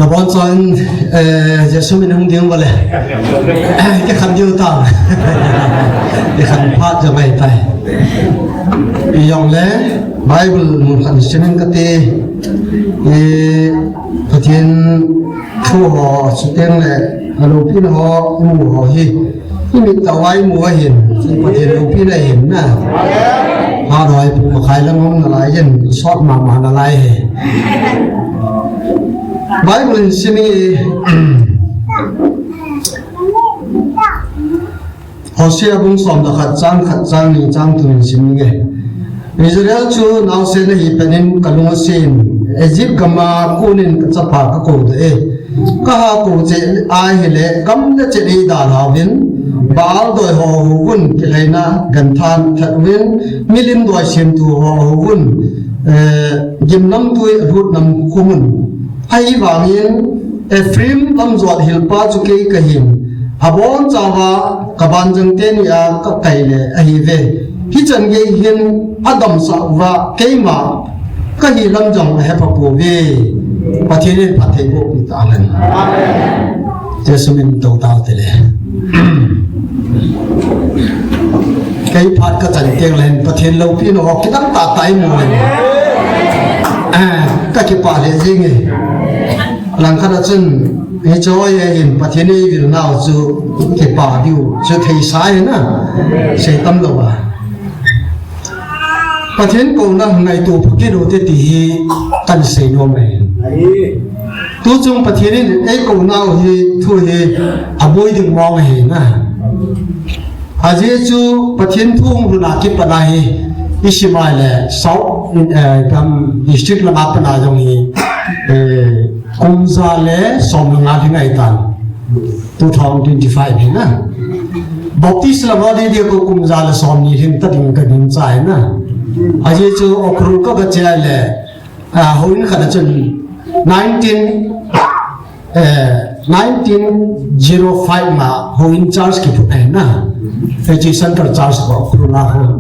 ระบอนซอนจะสมินหงเดียวบ่เลยจะคันเดียวตามจะคันพาดจะไม่ไปยองแล้วไบเบิลมุขันเชนกติพระเทียนชั่วหอสุดเต็งแหละฮัลโหลพี่น้องหมู่หอที่มีตะไว้หมู่เห็นพระเทียนหลวงพี่ได้เห็นนะพาดอยผู้มาขายแล้วงงอะไรยันชอบมาอะไรไบเบิลเชนฮอเซียบุญสมดขัดจังนี่จังตุนชิมเงอิสราเอลจูนาวเซนฮีเป็นกัลงเซนอียิปต์กมาคูนินจะพากกูเดก็หากูเจไอเฮเลกัมเลเจดีดาลาวินบาลโดยหอหุนกิเลนะกันทานทัดวินมิลินโดยเชนตูหอหุนยิมน้ำตุยรูดน้ำคุมุนไอวามินเอฟริมลำจวดฮิลปาจุเกยกหินฮับบอนจาวากบันจังเตนียกับไก่เลไอเวฮิจันเกหินอดัมสาวะเกยมาก็ฮิลำจังเฮปปูเวปะเทเนปะเทโบปิตาลันเจสุมินโตตาวเตเลเกยพัดก็จันเตียงเลนปะเทนเราพี่น้องคิดตั้งตาไตมูเลยก็คิดป่าเลยจริงไงหลังขณะนั้นไอ้จอยเห็นประเทศนี้วิลนาจูเก็บป่าดิวจะเทสายนะเสียตั้มตัวประเทศกูนั่งในตัวพวกที่เราเตตีกันเสียโนเมตัวจงประเทศนี้ไอ้กูนั่งที่ทั่วที่อาบุยดึงมองเห็นนะอาเจจูประเทศทุ่งรุนาคิปนาฮีอิชิมาเลสาวกำดิสตริกละมาปนาจงฮีกุมซาเลสอมงานที่ไงตัน2025เห็นนะบอกที่สลามดีเดียวกุมซาเลสอมนี่เห็นตัดยังกันยังใจนะอาจจะจูอครูก็กระจายเลยหุ่นขนาดจน1905มาหุ่นชาร์ลส์กี่ผู้เห็นนะไอ้ที่เซ็นทรัลชาร์ลส์บอกครูนะหุ่น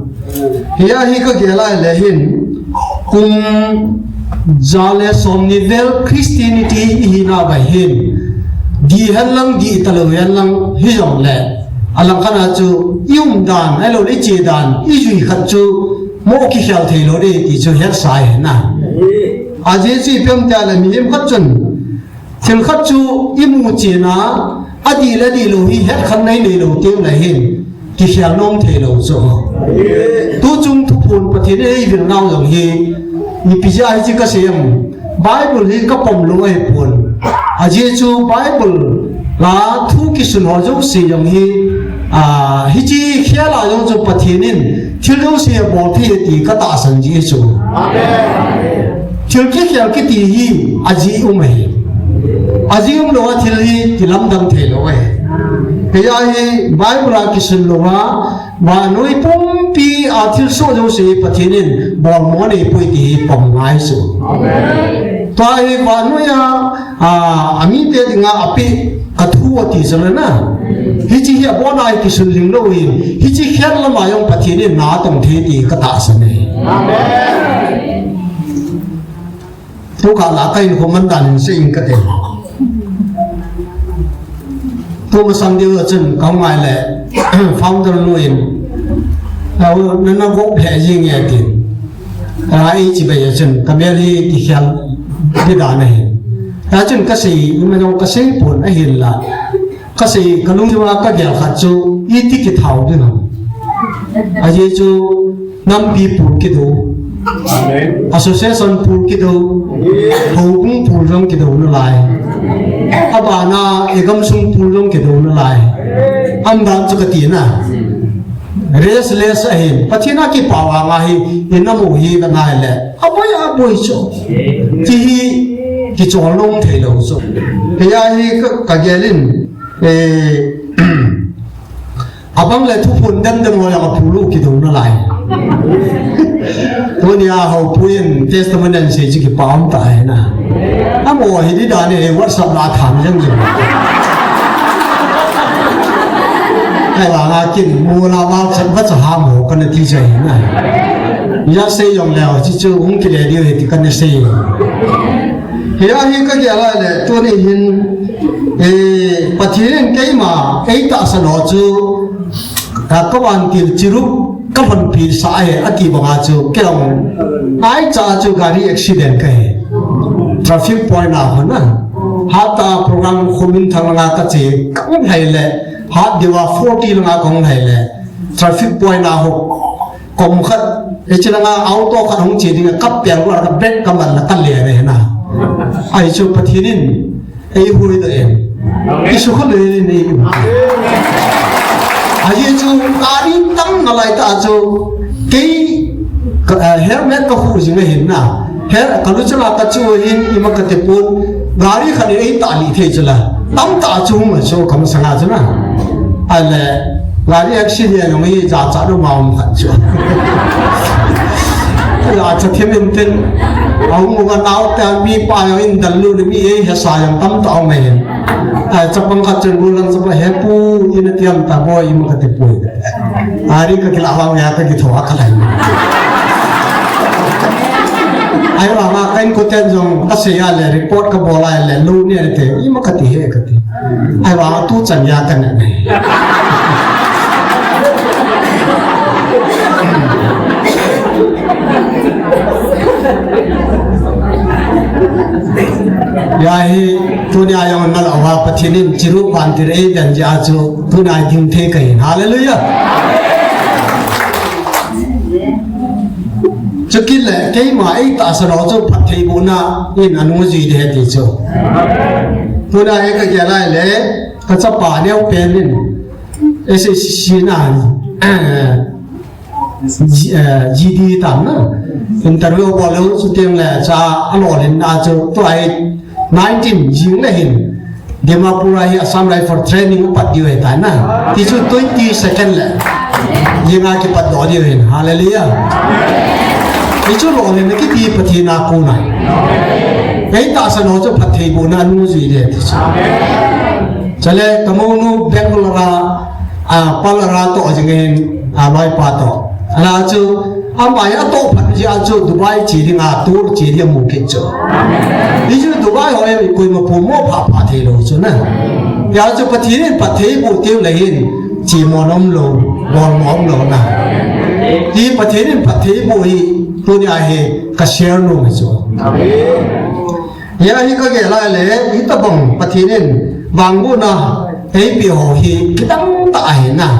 เฮียฮีก็เกี่ยวเลยเห็นกุมJale somnivel Christianity hina bahin di halang di talong halang hiyong le alang kana chu yum dan alo le che dan ijui khat chu mo ki khal thelo de ti chu her sai na aje chi pem ta la mi em khat chun thil khat chu imu che na adi la di lo hi het khan nei nei lo tem la hin ki khal nom thelo chu tu chung thu phun pathin ei vil naw yong hiมีพิจารณาที่ก็เสียงไบเบิลที่ก็ปมลงไอ้ปนอาเจจูไบเบิลลาทุกิสุนหอจุเสียงฮีฮิจิเขียลายงจุปะเทนินที่เราเสียบอกที่ตีก็ตาสังเจจูที่เขียกิตีฮีอาจีอุเมอาจีอุมโลว่าที่ลีที่ลำดังเทโลเอเฮียฮีไบเบิลกิสุนโลว่าน้อยปุ่มปีอาทิตย์โซ่จงเสียปะเทนินบอลมอนี่ปุยตีปมง่ายสุดตัวไอ้ว่าน้อยอามีเด็กงาอภิกระทู้ตีสเลยนะฮิจิเฮียบอลไอ้กิสุนลิงโลวินฮิจิเฮียละมายองปะเทนินนาตรงเทตีกระตาสเนทุกขาลาไก่คมันดันสิ่งกระเด็นตัวมาสังเดียวจนเขาไงแหละฟังกันลุยเรานั่นนักวกแผลยิงแย่กินไอ้จีบยังจนกับเบลีที่เขียนที่ด่านเห็นแล้วจนก็สีมันยังก็สีผลไอ้เห็นละก็สีก็ลุงจะว่าก็เกี่ยวกับจูอีที่กิเท่าด้วยนะไอ้เจ้าจูน้ำปีปูกิดูassociation ปูกิดูหูกุ้งปูลงกิดูนั่นแหละอาบานาเอกมสุงปูลงกิดูนั่นแหละอันดันจุกตีน่ะrestless เห็นปัจจุบันกี่ป่าวงาฮีเห็นน้ำมูฮีกันได้แหละอาบอยอาบอยโจที่จอลงเทโลโจเฮียฮีก็กะเกลินอาบังเลยทุกคนเดินมาอย่างกับผู้ลูกกี่ตัวนั่นแหละตัวนี้เขาพูดเทสต์มันนั่นเสียจีกี่ป่าวตายนะถ้าโมฮีที่ด่านเนี่ยวัดสับลาถามยังอยู่ให้ว่ากินมูลาว่าฉันก็จะหาหมูกันที่ใจนะยาเสียงแล้วที่เจ้าองค์กิเลสเดียวที่กันเสีย เฮียฮีก็เกี่ยวอะไรตัวนี้หินปฏิเสธเกี่ยมาตาสนอจูก็วันที่จิรุก็พันปีสายอากีบังอาจูเกี่ยวจ่าจูการีอุบิเหตุกันtraffic point นะคนนั้นหาตาโปรแกรมคุมินทางงานก็เจก็ไม่เลยหาเดี๋ยวว่า40ลงก็ไม่เลย traffic point นะหกกรมขัดเจริญงานเอาตัวขัดของจีนกับเปลี่ยนว่ากับเบรกกับมันแล้วกันเลยนะไอ้ชูปฏิทินหุยตัวเองไอ้ชูเขาเลยนี่ไอ้ชูการีตั้งอะไรตาชูกี่เฮลเมตก็หูจริงเห็นนะเฮลก็รู้จักกับชูหินอิมักเตปูนการีขันตาลีเทจละตั้งตาชูมันชูคำสั่งอาจนะอะไรการีอักษิเดียนไม่จ่าจ่าดูมาขันชูอาจจะเทียมอินเทนเอามุกันเอาแต่มีป้ายอินดัลลูนี่มีเหตุสายตั้มต่อไม่เห็นจะปังคัดจนบุลังจะไปเฮปูอินเทียมตาบอยมันก็ติดป่วยอารีก็กินอะไรอย่างก็กินถั่วอะไรไอ้ว่ามาเป็นคนเต้นจงก็เสียเลยรีพอร์ตก็บอกอะไรลูเนี่ยเตะอีมันก็ติเหตุก็ติไอ้ว่าตู้จันยากันเนี่ยยาฮีทุนยายมันนั่นเอาว่าปฏิทินจิรุปันติเรย์ดันจาจูทุนายทิ้งเทกันฮาเลลูยาจะกินเลยแค่มาตาสนอจูพัดที่บุญอินอนุจีเดติจูทุนายก็แก่ไรเลยก็จะป่าเนี่ยเป็นนินเอสซีนานGD ตามนะอินเตอร์วิวบอลลูสุดที่เลยจะอร่อยเลยนะจูตัวไอ้19ยิงเลยหินเดมาปูราฮีอัสสัมไรฟอร์เทรนนิ่งปัดดีไว้ตายนะที่สุด20 secondsเลยยิงอาคิปัดดอดีไว้ฮาเลลูยาที่สุดเราเนี่ยคิดดีปฏินาคูนัยไอ้ตาสนอจะปฏิบูนานูจีเดที่สุดจะเลยตะมูนูเบงลาปาลาโตจึงเงินลอยปาโตแล้วจูอามาอย่าโตพันจีอาจูดูไบจีดิงาตูร์จีดิงมุกิจจูนี่จูดูไบเขาเองคุยมาพูโม่พาพาเทโลจูนะยาจูปฏิเนปฏิบูติวเลยหินจีมอนอมโลบอลมอมโลนะที่ปฏิเนปฏิบูฮีตัวนี้เฮก็เชียร์นูมิจูยาฮีก็เกล้าเลยฮิตบังปฏิเนวังบุนะเฮ้ยปีโหฮีคิดตั้งตายนะ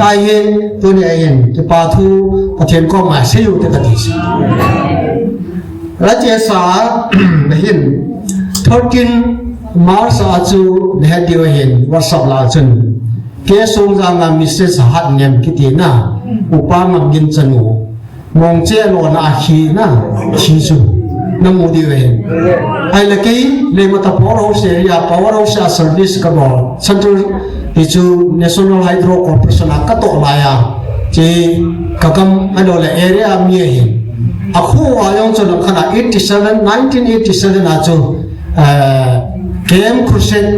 ตายเห็นตัวนี้เห็นจะปาทูประเทศก็มาเสียอยู่ที่ตะกี้สิและเจสาเห็น13 มาร์สอาจูเห็นเดียวเห็นว่าสับลาจนเกสงจางามิเสสหัดเงียบกิตินะอุปามกินจนูมองเจโลนาขีนะขีจูน้ำมูดีเห็นไอ้เล็กเลยมาตะพอเราเสียยาพาวเราเสียเซอร์วิสกับเราฉันจะitu National Hydro Corporation akato laya je kakam adole area miehin aku ayong chon khana 1987 acho KM Crusade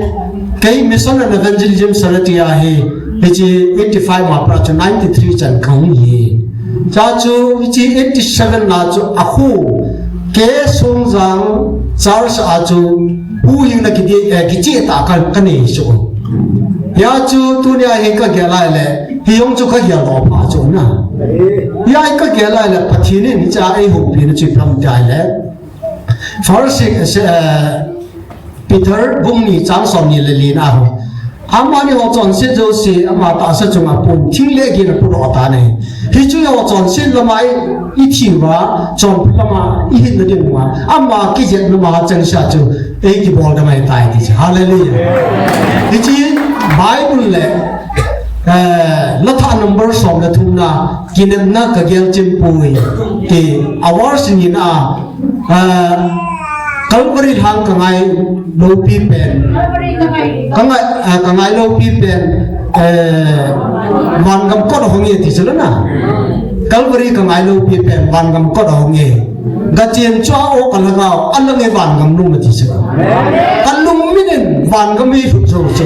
kai mission and evangelism sarati ahe je 85 ma pra 93 chan khang ye cha chu ji 87 na chu aku ke songjang church acho pu yin na ki ji ta kan kani chu ya chu tu ne he ka ge lai le hi yong chu ka ge lo pa chu na ya ka ge lai le pathi ne ni cha ai hu pi ne chu pram dai le first Peter bung ni chang som ni le li na ho ama ni ho chon se jo se ama ta sa chu ma pun thing le ge na pu ro ta ne hi chu yo chon se la mai i thi wa chon la ma i hin de ma ama ki je na ma chang sha chu ei ki bol da mai tai ti hallelujah di chi Bible le latha number som la thuna kinem na ka gel chim pui ke hours ni na Calvary hang ka ngai low pi pen ka ngai low pi pen man gam ko hong ye ti chela na Calvary ka ngai low pi pen man gam ko hong ye ga chen chwa o ka la ga alang e ban gam nu ma ti chela kalung minen ban gam mi fu cho cho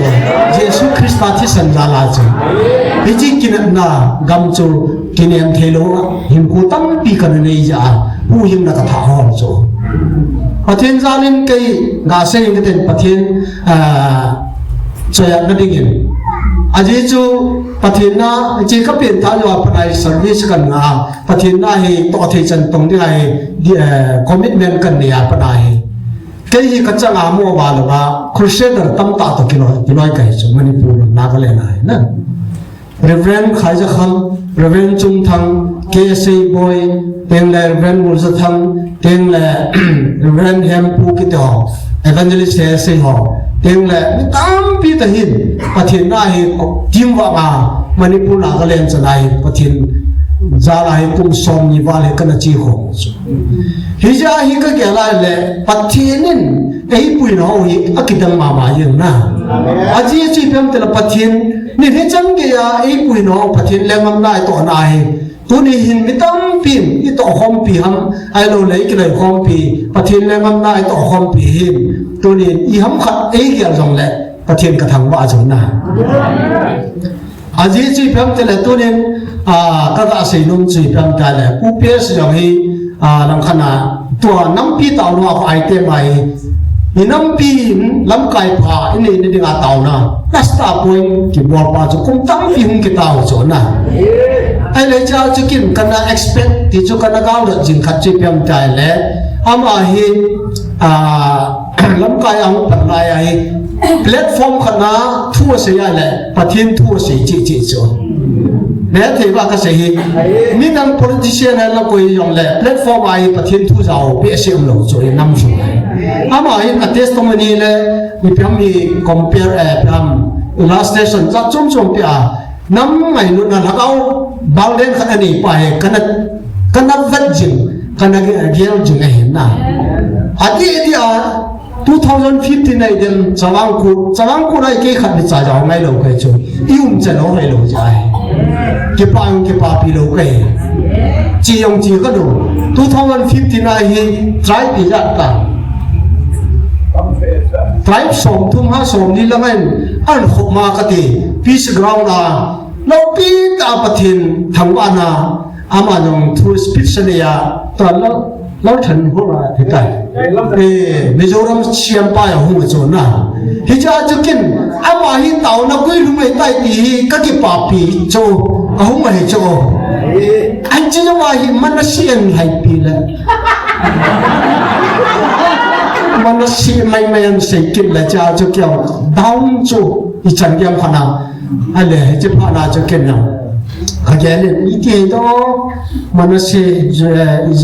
Jesus Christ ti san la la cho bi ji kin na gam cho kinem thelo him ko tam pi ka nei ja hu him na ka tha ho cho ประเทศจานินเกยกาเซงก็เป็นประเทศจอยนัดดิ่งอาจจะจูประเทศน่าจีก็เป็นท่านว่าภายในสวิสกันงาประเทศน่าให้ต่อเทจันตรงที่ไอ้คอมมิชเมนต์กันเนี่ยภายในเกยก็จะงามัวบาลว่าครูเชดร์ตั้มตาตุกิโลกันจูมันนี่พูดนักเล่นอะไรนั่นเรเวนขายจะคำเรเวนจุงทังเคซีบอยเต็งเลยเรเวนมูลจะทังเต็งเลยเรเวนแฮมพูกิตอเอเวนเจลิสเฮซีฮอเต็งเลยไม่ตามปีตะหินประเทศน่าให้ทีมว่ามันนี่พูดนักเล่นจะได้ประเทศจาลาให้กุมสมนิวาเลกันจีโฮฮิจาฮิก็แก่ละเลยประเทศนั้นไอ้ปุยน้องฮิอักิดังมาอย่างน่ะอาจีจีเพิ่มแต่ละประเทศนี่ที่จังเกียไอ้ปุยน้องประเทศแรงอำนาจตัวนายตัวนี้หินไม่ต้องพิมอีต่อคอมปีฮัมไอ้เราเลยก็เลยคอมปีประเทศแรงอำนาจต่อคอมปีหินตัวนี้อีฮัมขัดไอ้เกี่ยวกับแหละประเทศกระทั่งว่าจนน่ะอาจีจีเพิ่มแต่ละตัวนี้ก็จะอาศัยนุ่มจีเพิ่มแต่ละผู้เปี้ยสอย่างนี้ลำขนาดตัวน้ำปีเต่าหน้าไอเต็มไปนี่น้ำปีลำไก่ผ่าอันนี้ในเดือนเต่านะนัสตาปุยกี่บัวปลาจะคงตั้งปีหุ่นกี่เต่าจนนะไอ้เลยเจ้าจะกินกันนะ expect ที่จะกันนะก้าวเดือดจิงขัดจีเพิ่มใจแล้วอามาฮีลำไก่เอาปัจจัยไอ้แพลตฟอร์มขนาดทั่วเสียเลยประเทศทั่วเสียจีจนเนี่ยที่ว่าก็เสียมีนัก politician ให้เราคุยอย่างเลยแพลตฟอร์มไอ้ประเทศทั่วเราเปรียบเทียบเราจนนำส่งอามาฮีอัตสตมันนี่เลยมีเพียงมี compare เพียง last station จะจงเปียน้ำไม่รู้นะแล้วเอาบางเรื่องขนาดนี้ไปกันนับวัดจริงกันนับเกี่ยวจริงเห็นนะอาทิตย์ที่2015ในเดือนสว่างกูได้กี่ขัดบิดจ่ายจะเอาไม่ลงไปจนยุ่งจะน้องไม่ลงใจกี่ปาปีลงไปจียงจีก็ดู2015ในไตรปีจัดกันไตรสองทุ่มห้าสองนี่ละมันอันขบมากติพีชกราวนาเราปีตาปทินทั้งวันนะอามาลงทูสปิชเนียตอนเราฉันหัวที่ไหนมิโซรัมเชียมป้ายหัวโจน่ะฮิจาจุกินอามาฮิตาวนักวิรุไม่ได้ตีก็กี่ปาปีโจอาหัวไม่โจอันจีนว่าฮิมันเสียงให้ปีละมันเสียงไม่ยังเสียกินละจ้าจุเกี่ยวดาวโจอีจันยังขนาดอะไรจะพานาจุกินยังขยันเลยอีเดียวมันเสียจ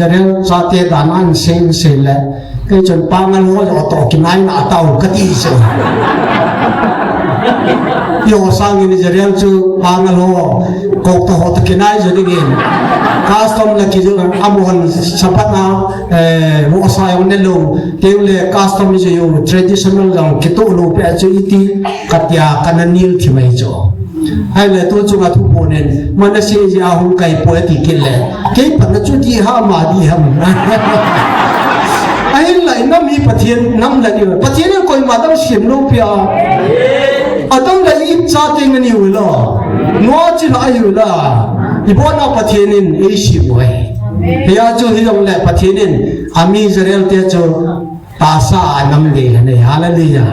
ะเรื่องชาติดานันเสียเลยก็จนปังกันหัวจะต่อกินไอ้หน้าเต่ากระตีเสียโยสังนี่จะเรื่องจูปังกันหัวกอกต่อตะกินไอ้จะได้กินคาสตอมเลยคิดว่าอามุนสัพพนาวัวสายวันนี้ลูเที่ยวเลยคาสตอมจะอยู่ traditional จังคิดตัวลูกไปจะอีทีกัดยากันนิลที่ไม่จบไอ้เลยตัวจุกทุกคนเนี่ยมันเสียยาหุ่นไก่ป่วยติดกินเลยแค่ปัจจุบันที่ห้ามาดีห้ามไอ้เลยน้ำมีประเทศน้ำเลยอยู่ประเทศนี้คนมาต้องเสียมลูกเปียต้องเลยอิจฉาเต็งกันอยู่ล่ะนัวจีน่าอยู่ล่ะอีพวกนักประเทศนี้เอชิบวยเฮียจูที่ตรงเลยประเทศนี้อามีอิสราเอลเตจูตาสาน้ำเลยเนี่ยฮาเลลูยา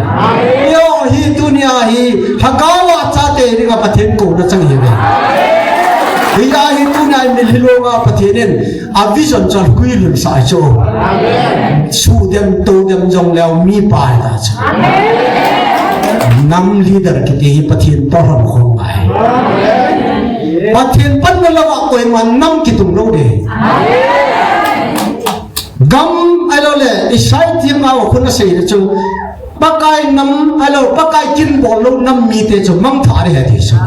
โยฮีดุนยาฮีฮักาวะชาเตนี่ก็ประเทศกูนั่นจังฮีเลยฮียาฮีดุนยามิลฮิโลกาประเทศนี้อาวิสันจัลกุยลุนสายโจสู้เดมโตเดมจงแล้วมีปายตาจ้านำลีดเดอร์กิติฮีประเทศต่อรันคงไปประเทศปั้นนั่นละว่าตัวมันนำกิตุงโลเดกัมไอ้เราเลยอิสราเอลที่มาว่าคนนั้นเสียจูปากไก่น้ำไอ้เราปากไก่กินบอลลูน้ำมีเตจูมั่งถ่ายเหตุฉะ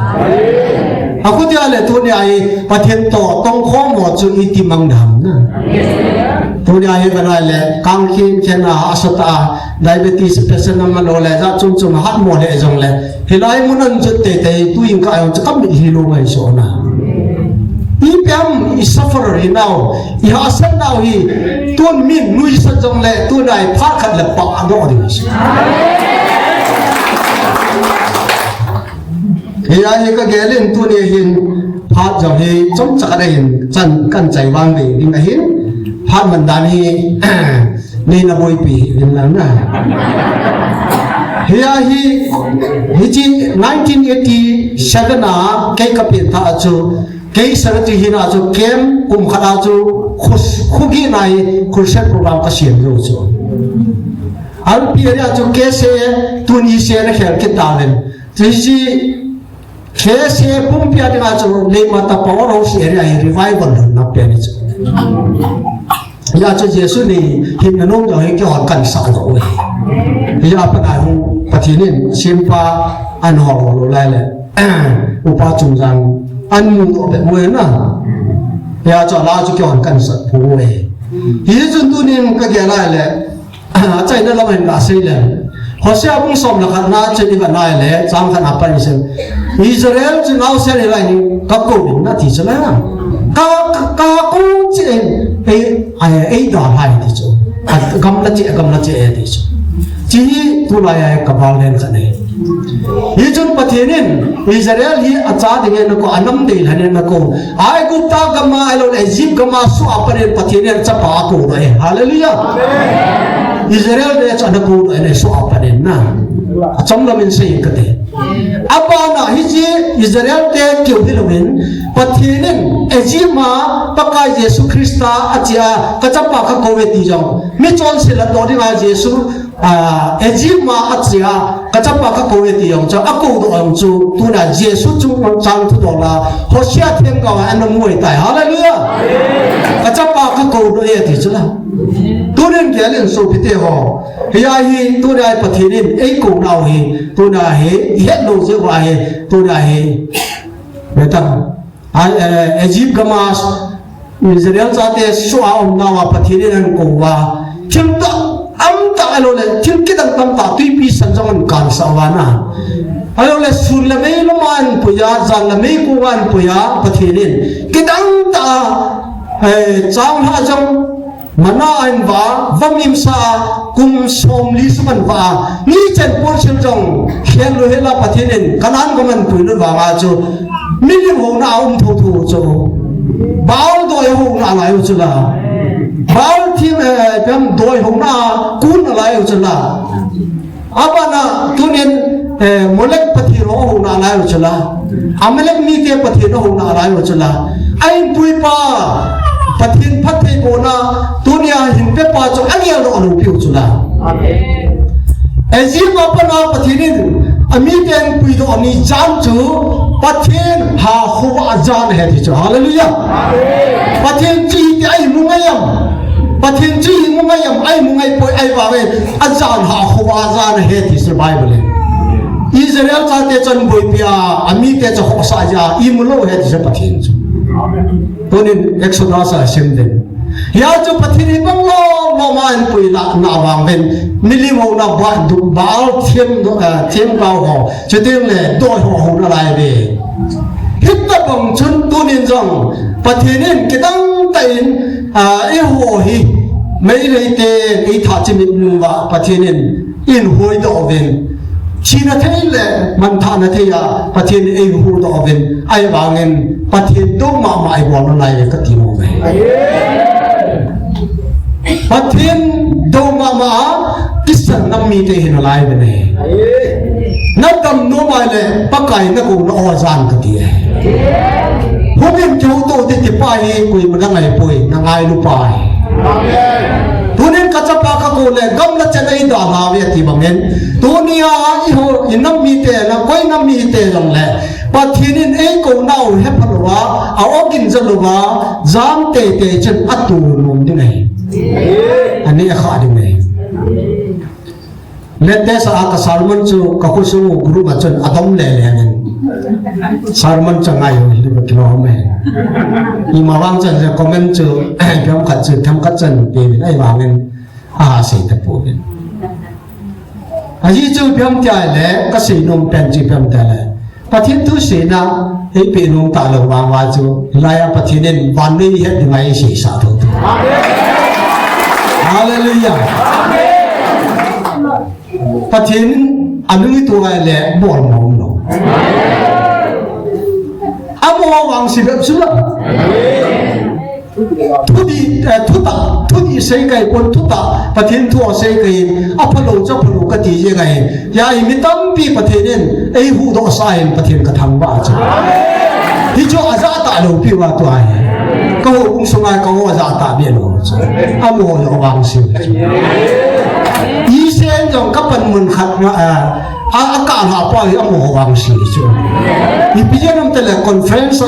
อากุฎยาเลยตัวนี้ไอ้ประเทศต่อต้องข้อหมดจูอิติมังดำนะตัวนี้ไอ้กันเลยกังคินเชน่าอาสตาไดเบติสเพรสนัมมันโอเลยจะจุ่มหัดหมดเลยจงเลยเฮลัยมุนันจุดเตะตัวยิงก็ไอ้จะกับมิฮิโลไม่โซนะอีเปียมอีซัฟเฟอร์ฮีนาวอีฮาสันนาวฮีตัวมินนุยสัจจงเลยตัวนายพาขัดเล็บปากดอดิเฮียฮีก็เกลินตัวนี้หินพาจงฮีจงจักรหินจันกันใจวางดีนี่นะหินพามันดานี นี่นะบอยปีวินแล้วนะเฮียฮีจี1987นะเกย์กับเปียนท่าจูเกย์สระจีหินาจูเกมกุมขดาจูคุกินายคุเซตโปรแกรมก็เสียงอยู่จูอันปีนี้จูเกย์เซตุนีเซนเฮลคิดตาเลนจีเคเซปุ่มเปียดีมาจูเลยมาตา power house area revival นับเปียนี่จูยาจูเยซูนี่หินนงจะให้เกี่ยวกันสักหน่อยยาปนายปฏินินชิมพาอันหอโลไลเลยอุปาจุจังอันมุดแบบเวนะยาจะลาจูเกี่ยวกันสักผู้เวฮีจุนตุนินก็เกี่ยวไลเลยใจนั่นเราเห็นกาเซียเลยพอเสียบุ้งสมแล้วขนาดจะดีกันได้เลยจำขนาดไปนี่เช่นอิสราเอลจะเอาเสียอะไรนี่ก็โกงนะที่จะแล้วก็โกงจริงไอ้ดาบให้ที่จูกำลังเจที่จูที่ตัวลายกับเราเล่นกันเนี่ยฮีจุนประเทศนี้อิสราเอลฮีอาจารย์เงี้ยนักอันนั้นเดียร์เนี่ยนักไอ้กุตากรรมไอ้เราเอจิปต์กรรมสู้อัปเดตประเทศนี้จะปากูเลยฮาเลลูยาอิสราเอลเนี่ยจะนักกูเนี่ยสู้อัปเดตนะจำเราเป็นสิ่งกันเลยอัปนาฮิจีอิสราเอลเตะเกี่ยวกับเรื่องประเทศนี้เอจิปต์มาปากายเยซูคริสต์อาจจะกระจับปากเขาเวทีจังไม่จนเสร็จแล้วตัวที่มาเยซูเอจิปต์มาอาจจะกระจับปากเขาเวทีจังจะอักกูตัวอังจูตัวนั้นเยซูจุงจังทุกตัวละโฮเชียเทียมกับอันนั้นมวยตายฮาเลลูยากระจับปากเขาเวทีจังละตัวนั้นแกเล่นโซพิเตหอเฮียฮีตัวนั้นประเทศนี้ไอ้กูเราฮีตัวนั้นเฮียโลเซวาฮีตัวนั้นฮีเบต้าเอจิปต์กมาสอิสราเอลจะเตะสู้เอาหน้าประเทศนั้นกูว่าทิมตาอัมตาไอ้เราเลยทิมคิดตั้งตั้งตาตุยปีสันจังมันการสาวนะไอ้เราเลยสุรละไม่ละมันปุยาจันละไม่กูวันปุยาประเทศนี้คิดตั้งตาจังหาจังมันน่าอันว่าวันมิมซากุมสมลิสมันว่านี่เจนพูดเชิงจังเขียนรู้เห็นละประเทศนี้ขนาดก็มันปุยรู้ว่าว่าจูมิลิมหงนาอุ้มทูทูจูบ้าโดยหงนาอะไรอยู่จุล่ะบ้าที่เป็นโดยหงนากุนอะไรอยู่จุล่ะอาบานะตัวนี้มเล็กปฏิโรหงนาอะไรอยู่จุล่ะอเมล็กมีเกี่ยปฏิโรหงนาอะไรอยู่จุล่ะไอ้ปุยป้าปฏินพัฒน์โบนาตัวนี้หินเปป้าจูอันนี้เรารู้พิวจุล่ะเอจิปต์ปนาปฏินินอเมริกันปุยโดอันนี้จานจูปฏินหาหัวอาจารย์เหตุจูฮาเลลูยาปฏินจีไอ้มุงไงยำปฏินจีมุงไงยำไอ้มุงไงปุยไอ้ว่าเวอาจารย์หาหัวอาจารย์เหตุสบายไปเลยอิสราเอลจะเตจันบุยพิอาอเมริกันจะหัวสายาอิมุโลเหตุจะปฏินจูตัวนี้เอ็กซ์โดสเซมเดนยาจูปฏินิบังโลมันปุยละนาวางเป็นมิลิโมนาบาดูบาลเทียมเบาหัวจะเทียมเลยโดยหัวหุ่นอะไรเดีฮิตตะบังชุนตัวนี้จังปฏินินกิดังแต่ไอหัวฮีไม่เลยเตะไอท่าจิมินว่าปฏินินอินหัวดอกเวนชีนัทเอเลมันท่านัทยาปฏินินไอหัวดอกเวนไอวางเงินปฏินินต้องมาไอวานอะไรก็ตีโมเวปฏินดูมากิสันน้ำมีเตหินอะไรไปเนี่ยนักดำน้ำมาเลยปักไก่นักกูนอจานกันดีพวกนี้จูโตติดไปคุยมันนั่งไงปุยนั่งไงลูกไปตัวนี้กัจจปากกูเลยกำลังจะได้ด่าลาเวทีบางเงินตัวนี้อีหัวอินน้ำมีเตนะก้อยน้ำมีเตจังเลยปฏินินเองกูน่าเห็นพลัวเอากินจะลัวจามเตจนอัตุนุ่มดีไงอันนี้ขาดยังไงเล็ดเดสอาคาสารมันจูกักุสูกรุมาจนอดมเล่เลยนั่นสารมันจังไงอยู่ที่บ้านเราไหมอีมาวางจันจะคอมเมนต์จูเพียงขัดจูทำขัดจันเปียนไอ้วางเงินเสียแต่ปูเป็นอันนี้จูเพียงใจเลยก็สีนมเป็นจูเพียงใจเลยปฏิทุเสนาไอ้ปีนงตาลวางวาจูลายปฏินินวันนี้เห็นยังไงสีสาธุฮาเลลูยาปฏินินอันนี้ตัวอะไรบอลมองหนูอามัววางสิบสุดละ ทุดีทุตะทุดีเสกไก่คนทุตะประเทศทั่วเสกไก่อพโลจะพโลกติยังไงยายมิตั้มปีประเทศนั้นไอ้หูดอสายประเทศกระทำว่าจ้ะที่จ่ออาซาตาโลปีว่าตัวไอ้ก็อุ้งสงายก็อาซาตาเบียโลจ้ะอาโมยวังสิอีเซนจงกับปันมุนขัดมาอากาศหาปอยอโมวังสิจ้ะอีพิจารณาแต่ละคอนเฟรนซ์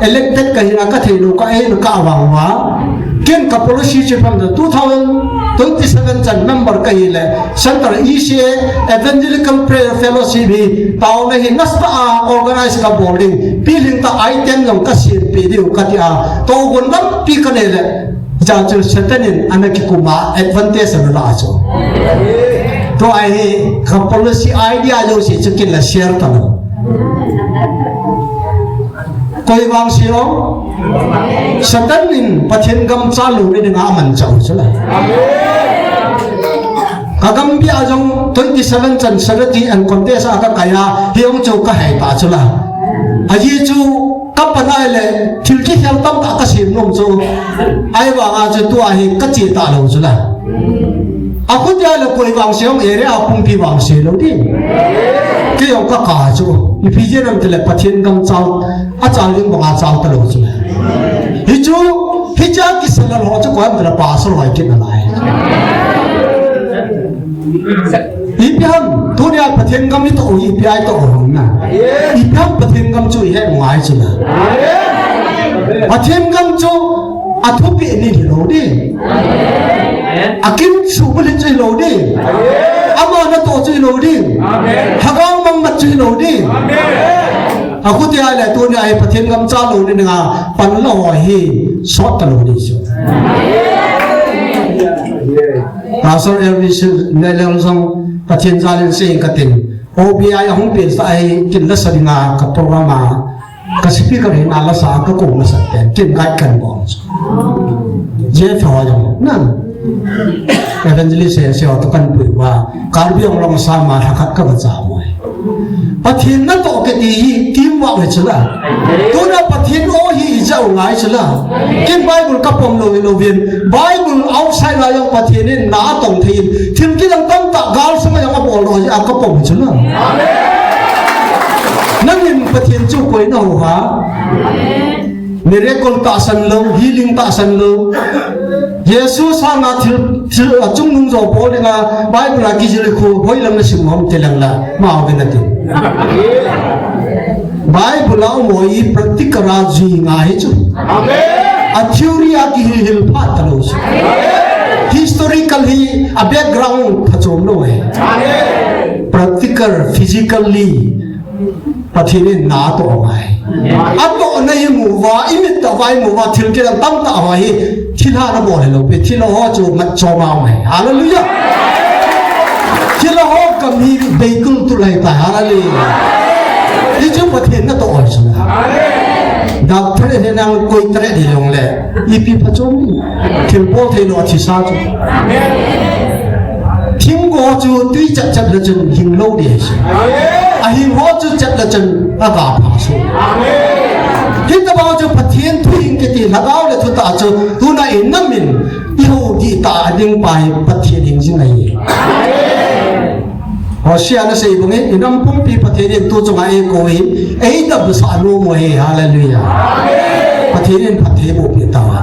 elected กันนะก็เทโลก็เอ็นก็วังว่าเกี่ยงกับ policy ที่พันธุ์2027จัน member กันเลย Center ECA Evangelical Prayer Fellowship ตาวในหินนัสตา organize กับ boarding ปีลิงตาไอเทมลงก็เสียปีเดียวกันที่ตัวคนนั้นปีกันเลยจะจะเสร็จนินอันนั้นคือมา advantage นั่นละจ้ะตัวไอ้กับ policy idea โยสิจะกินละ share กันก็ยังวางเสียงสตันนินประเทศกำจัดลูกนี่งามันเจ้าใช่ไหมกำพี่อาจง27จันทร์สระจีอันคนเดชอากาศยาเฮียงโจก็ให้ตาใช่ไหมอาจีจูกับปัญหาเลยทิลกี้เฮลตั้มตากระสินนุ่มจูไอ้ว่าอาจูตัวไอ้กัจจิตาลูกใช่ไหมอาคุณยายเลยก็ยังวางเสียงเอเรียอาปุ่มพี่วางเสียงลูกดิก็ยังก็กาจูอีพี่เจนั่นแต่ละประเทศกำจัดอาจารย์ยังบอกอาจารย์ตลอดใช่ไหมฮิจูฮิจากิสลาหัวจะก็ยังแต่ละภาษาลอยกินอะไรอีพี่ฮัมทุเรียนประเทศกำมิโตอีพี่ไอโตหงนะอีพี่ฮัมประเทศกำจุยให้หวายใช่ไหมประเทศกำจุอาทุบีนี่โลดีอากินสูบลิจุยโลดีอามานาโตจุยโลดีฮักเอามังมัดจุยโลดีอาคุติไอเลยตัวนี้ไอประเทศกำจ้าโลดีนึงอ่ะปันละหัวฮีสอดตลอดดิจ้ะอาสร์เอลวิสในเรื่องของประเทศจารินเซงกัติน OBI ห้องเปลี่ยนสายกินละสิงากับโปรแกรมก็สิพี่ก็เห็นอาลาสาก็คงมาสักแต่กินไก่กันบ่อนเจ้าพอยังนั่นเอเวนเจลิสเสียตะกันปุยว่าการเบี้ยงลงสามาทักก็มาจ่ามวยประเทศนั้นต่อกันดีทีมว่าเลยใช่ไหมตัวนั้นประเทศโอ้ยจะเอาไงใช่ไหมกินไบเบิลกับผมโลวิโลวินไบเบิลเอาใช้อะไรอย่างประเทศนี้หนาตรงทีทีมที่ตั้งตั้งตะกาลสมัยยังมาบอกเราจะเอากับผมใช่ไหมนั่นเป็นประเทศจุกไว้หนูฮะเมริกอลตาสันโลฮีลิงตาสันโลเยซูสร้างอาทิตย์จุงนุ่งโจโปนี่นะไบเบิลกิจเลยคู่หอยลำนั้นสิมหมเทลังละมาเอากันนั่นเองไบเบิลเอาหมวยปฏิกราจีง่ายจุอาทิวรีอากิฮิลพัตโลส historically a background ผสมด้วย practical physically ประเทศนี้หนาตัวไงอันตัวในหมู่ว่าอิมิตตัวไว้หมู่ว่าที่เราจะตั้งตัวไว้ที่ท่าเราบอกให้เราไปที่เราห่อจูมันโจมาไงฮาเลลูยาที่เราห่อกับมีเบเกิลตัวอะไรแต่ฮาเลลูยาที่จุดประเทศนั้นตัวอ่อนสุดดับทะเลนางกุยทะเลดีลงเลยอีพีผจญที่โบเทโนที่ซาจูทิ้งกูจูตุยจัดเลยจนหิงโลดีสิอาหิงหัวจูจัดเลยจนอากาศผาสุหิงตะบาวจูพัดเทียนทุยหิงกิติละก้าวเลยทุตาจูทุนายน้ำมินอีหูดีตาดึงไปพัดเทียนหิงจิงไงพอเสียนะสิบุ้งอิน้ำพุ่งปีพัดเทียนตัวจงไอ้โกยไอ้ดับสานุมวยฮาเลลูยาพัดเทียนพัดเทียนบุปผา